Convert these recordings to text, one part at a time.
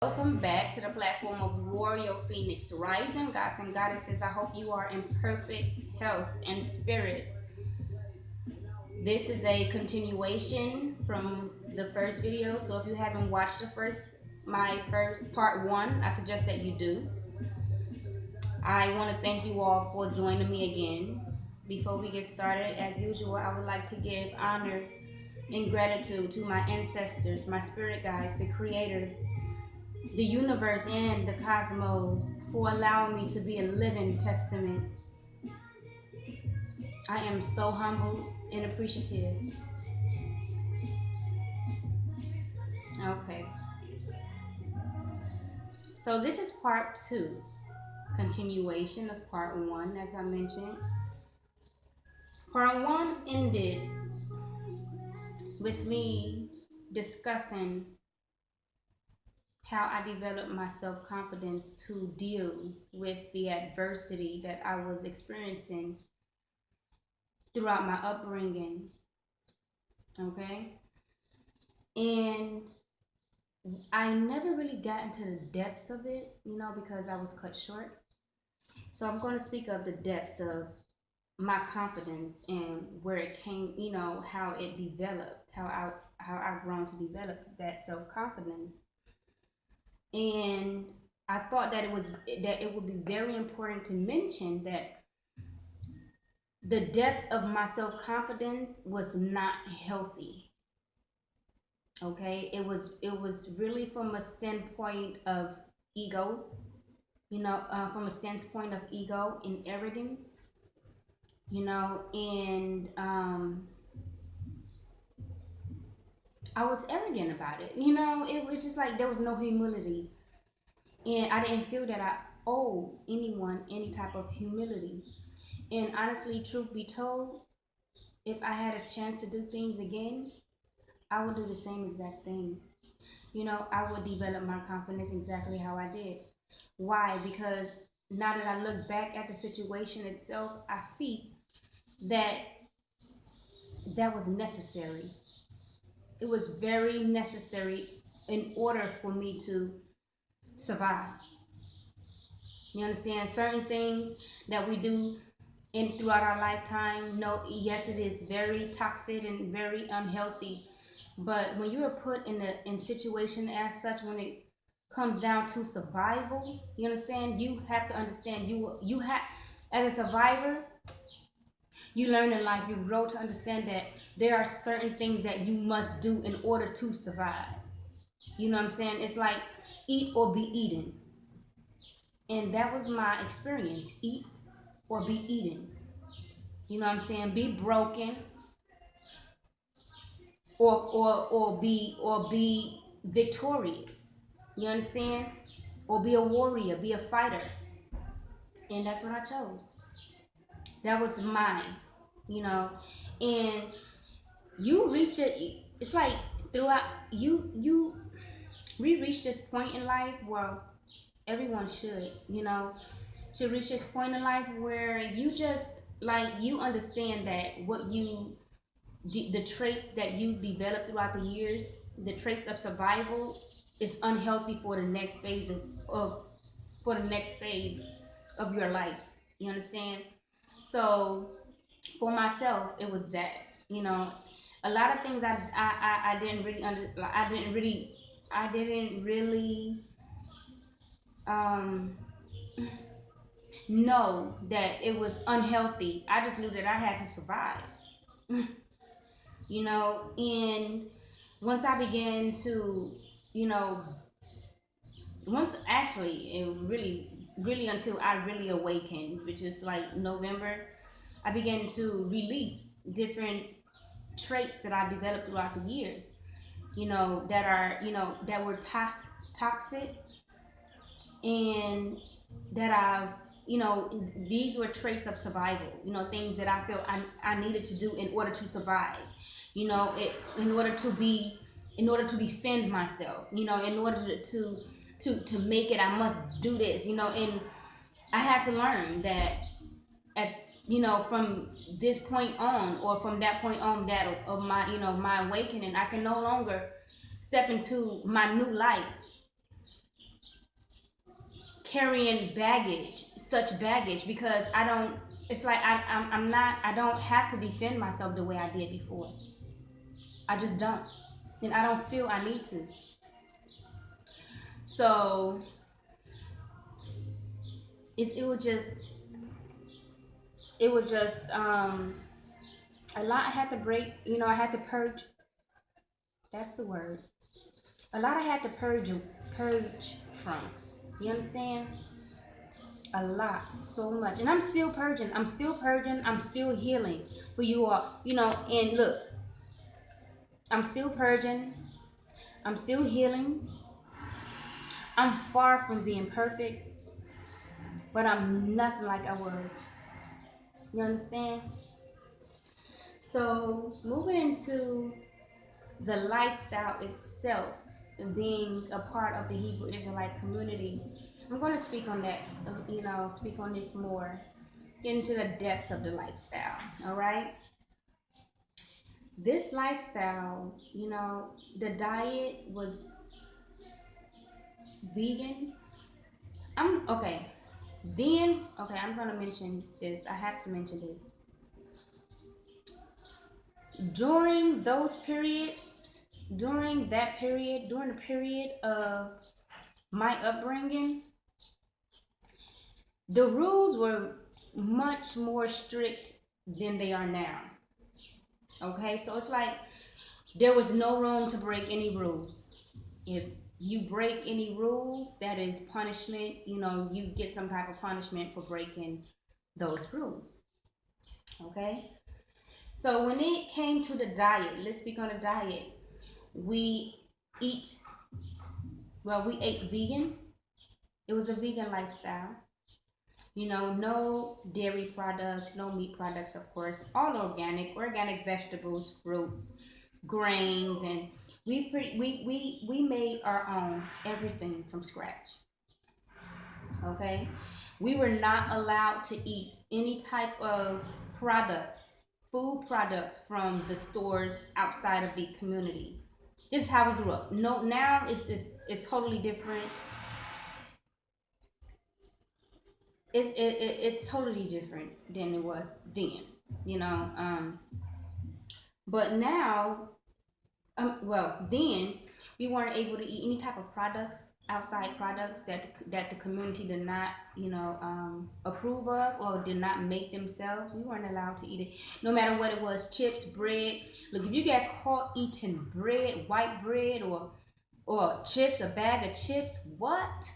Welcome back to the platform of Warrior Phoenix Rising Gods and Goddesses. I hope you are in perfect health and spirit. This is a continuation from the first video, so if you haven't watched my first part one, I suggest that you do. I want to thank you all for joining me again. Before we get started, as usual, I would like to give honor and gratitude to my ancestors, my spirit guides, the creator, the universe, and the cosmos for allowing me to be a living testament. I am so humbled and appreciative. Okay, so this is part two, continuation of part one, as I mentioned. Part one ended with me discussing how I developed my self confidence to deal with the adversity that I was experiencing throughout my upbringing. Okay, and I never really got into the depths of it, because I was cut short. So I'm going to speak of the depths of my confidence and where it came, how it developed, how I've grown to develop that self confidence. And I thought that it would be very important to mention that the depths of my self confidence was not healthy. Okay, it was really from a standpoint of ego, from a standpoint of ego and arrogance, and I was arrogant about it. It was just like there was no humility, and I didn't feel that I owe anyone any type of humility. And honestly, truth be told, if I had a chance to do things again, I would do the same exact thing. I would develop my confidence exactly how I did. Why? Because now that I look back at the situation itself, I see that that was necessary. It was very necessary in order for me to survive. You understand? Certain things that we do throughout our lifetime, no, yes, it is very toxic and very unhealthy. But when you are put in situation as such, when it comes down to survival, you understand, you have to understand, you have, as a survivor, you learn in life, you grow to understand that there are certain things that you must do in order to survive. You know what I'm saying? It's like eat or be eaten. And that was my experience. Eat or be eaten. You know what I'm saying? Be broken or be victorious. You understand? Or be a warrior, be a fighter. And that's what I chose. That was mine, you know. And you reach it, it's like throughout you we reach this point in life where everyone should reach this point in life where you just like you understand that the traits that you develop throughout the years, the traits of survival, is unhealthy for the next phase of for the next phase of your life. You understand? So for myself, it was that, a lot of things I didn't really I didn't really um know that it was unhealthy. I just knew that I had to survive. And once I began to, you know, once actually, it really until I really awakened, which is like November, I began to release different traits that I developed throughout the years, that were toxic, and that these were traits of survival, things that I felt I needed to do in order to survive, in order to defend myself, in order to make it, I must do this, and I had to learn that at from this point on, or from that point on, that of my my awakening, I can no longer step into my new life carrying baggage, such baggage, because I don't. It's like I'm not. I don't have to defend myself the way I did before. I just don't, and I don't feel I need to. So it would just a lot I had to break. I had to purge. That's the word. A lot I had to purge from. You understand? A lot, so much, and I'm still purging. I'm still purging. I'm still healing for you all. And look, I'm still purging. I'm still healing. I'm far from being perfect, but I'm nothing like I was. You understand? So moving into the lifestyle itself, being a part of the Hebrew Israelite community, I'm going to speak on that. Speak on this more. Get into the depths of the lifestyle. All right. This lifestyle, the diet was vegan. I'm okay. I'm gonna mention this. I have to mention this. During those periods, during the period of my upbringing, the rules were much more strict than they are now. Okay, so it's like there was no room to break any rules. If you break any rules, that is punishment. You get some type of punishment for breaking those rules. Okay, so when it came to the diet, let's speak on the diet. We ate vegan. It was a vegan lifestyle. No dairy products, no meat products, of course, all organic vegetables, fruits, grains, and we made our own everything from scratch. Okay, we were not allowed to eat any type of food products from the stores outside of the community. This is how we grew up. No, now it's totally different. It's totally different than it was then. But now, then we weren't able to eat any type of outside products that the community did not, approve of or did not make themselves. We weren't allowed to eat it, no matter what it was: chips, bread. Look, if you get caught eating bread, white bread, or chips, a bag of chips, what?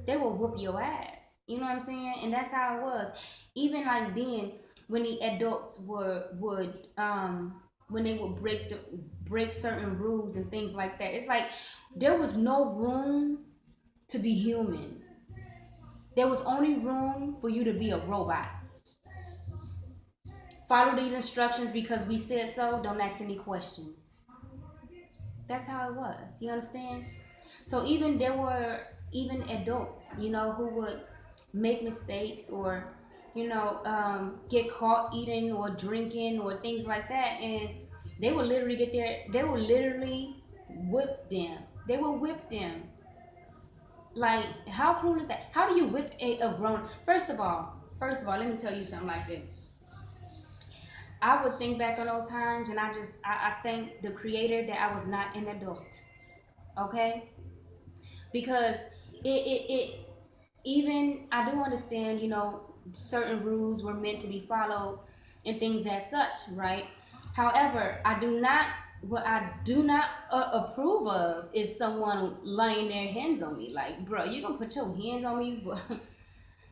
They will whoop your ass. You know what I'm saying? And that's how it was. Even like then, when the adults when they would break certain rules and things like that, it's like there was no room to be human. There was only room for you to be a robot. Follow these instructions because we said so. Don't ask any questions. That's how it was. You understand? So there were even adults, who would make mistakes or, get caught eating or drinking or things like that, and they would literally whip them. They would whip them. Like, how cruel is that? How do you whip a grown? First of all, let me tell you something like this. I would think back on those times, and I thank the Creator that I was not an adult. Okay, because it even I do understand, certain rules were meant to be followed and things as such, right? However, what I do not approve of is someone laying their hands on me. Like, bro, you gonna put your hands on me?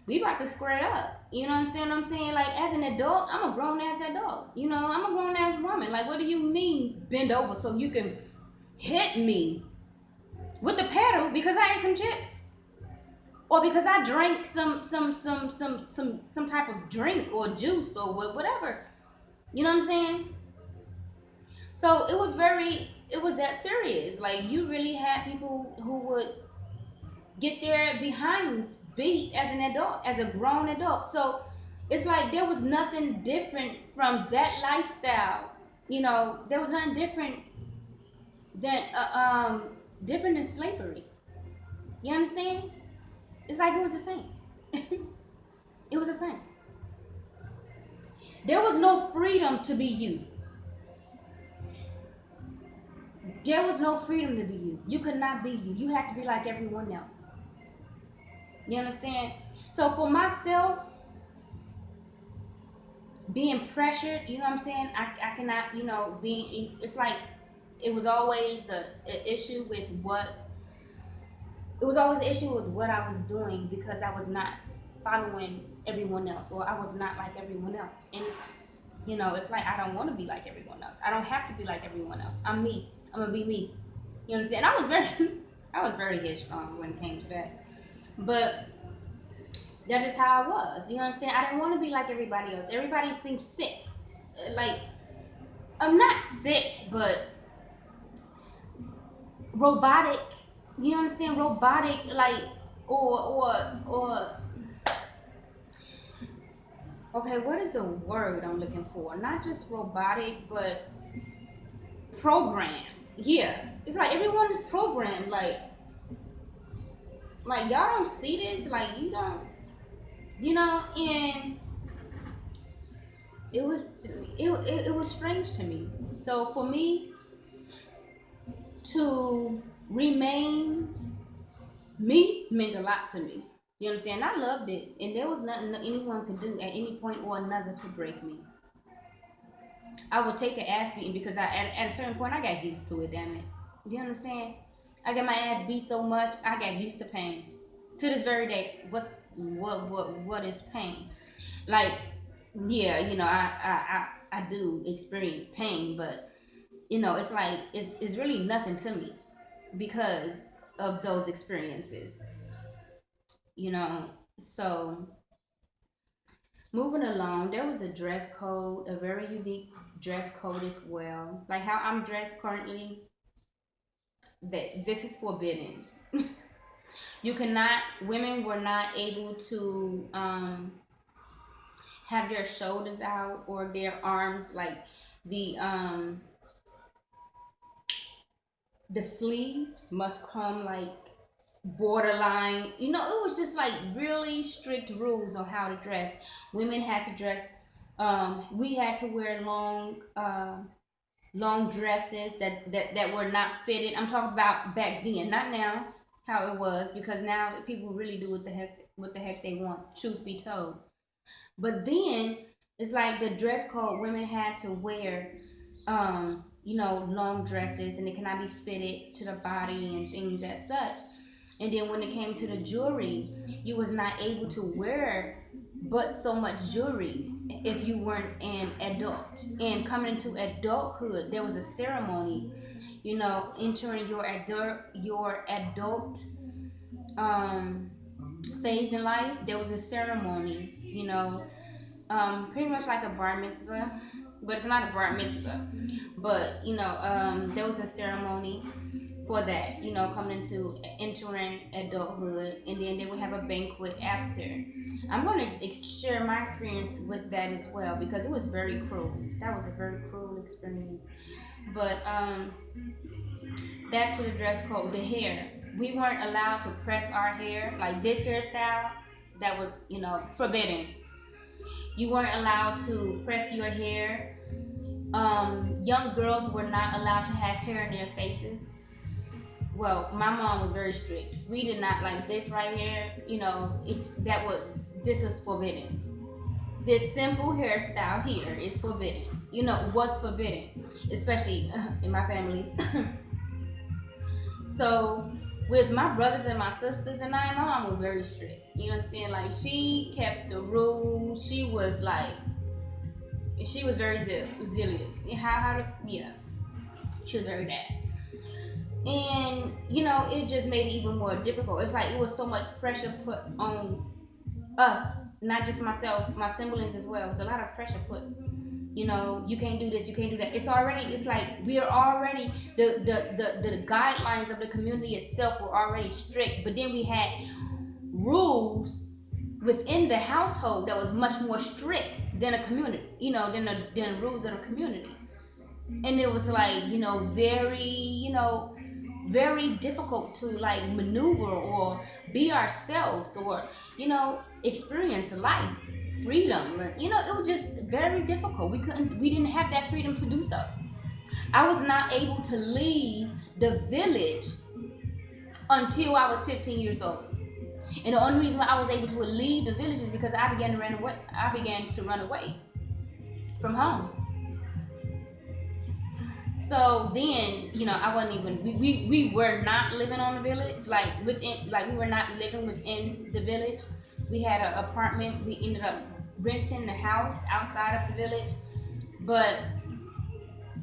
We about to square up. You know what I'm saying? Like, as an adult, I'm a grown ass adult. I'm a grown ass woman. Like, what do you mean bend over so you can hit me with the pedal because I ate some chips? Or because I drank some type of drink or juice or whatever. You know what I'm saying? So it was that serious. Like, you really had people who would get their behinds beat as an adult, as a grown adult. So it's like there was nothing different from that lifestyle. There was nothing than different than slavery. You understand? It's like it was the same. It was the same. There was no freedom to be you. There was no freedom to be you. You could not be you. You had to be like everyone else. You understand? So for myself, being pressured, you know what I'm saying? I cannot, it's like it was always a issue with what, it was always an issue with what I was doing because I was not following everyone else or I was not like everyone else. And it's like I don't want to be like everyone else. I don't have to be like everyone else. I'm me. I'm gonna be me. You understand? I was very, I was very headstrong when it came to that. But that's just how I was. You understand? I didn't want to be like everybody else. Everybody seems sick. Like I'm not sick, but robotic. You understand? Robotic, like or okay, what is the word I'm looking for? Not just robotic, but programmed. Yeah, it's like everyone is programmed. Like y'all don't see this. Like you don't, and it was it was strange to me. So for me to remain me meant a lot to me. You understand? I loved it, and there was nothing anyone could do at any point or another to break me. I would take an ass beating because at a certain point I got used to it. Damn it, do you understand? I got my ass beat so much I got used to pain. To this very day, what is pain? Like, yeah, I do experience pain, but it's like it's really nothing to me because of those experiences. You know, so moving along, there was a dress code, a very unique dress code as well. Like how I'm dressed currently, that this is forbidden. You cannot, women were not able to have their shoulders out or their arms like the um the sleeves must come like borderline. It was just like really strict rules on how to dress. Women had to dress. We had to wear long dresses that were not fitted. I'm talking about back then, not now. How it was because now people really do what the heck they want. Truth be told, but then it's like the dress code. Women had to wear long dresses and it cannot be fitted to the body and things as such. And then when it came to the jewelry, you was not able to wear but so much jewelry if you weren't an adult. And coming into adulthood, there was a ceremony, entering your adult um, phase in life. There was a ceremony, pretty much like a bar mitzvah, but it's not a bar mitzvah. But there was a ceremony for that, coming into entering adulthood, and then they would have a banquet after. I'm going to share my experience with that as well because it was very cruel. That was a very cruel experience. But back to the dress code, the hair. We weren't allowed to press our hair like this hairstyle. That was, forbidden. You weren't allowed to press your hair. Young girls were not allowed to have hair in their faces. Well, my mom was very strict. We did not like this right here. This is forbidden. This simple hairstyle here is forbidden. What's forbidden, especially in my family. So with my brothers and my sisters and my mom was very strict. You understand? Like she kept the rules. She was very zealous. Yeah. She was very bad. And it just made it even more difficult. It's like it was so much pressure put on us, not just myself, my siblings as well. It was a lot of pressure put. You can't do this, you can't do that. It's like we are already the guidelines of the community itself were already strict, but then we had rules within the household that was much more strict than a community, than the rules of the community. And it was like, very, very difficult to like maneuver or be ourselves, or experience life, freedom. It was just very difficult. We didn't have that freedom to do so. I was not able to leave the village until I was 15 years old. And the only reason why I was able to leave the village is because I began to run away. From home. So then, I wasn't even. We were not living on the village, we were not living within the village. We had an apartment. We ended up renting the house outside of the village, but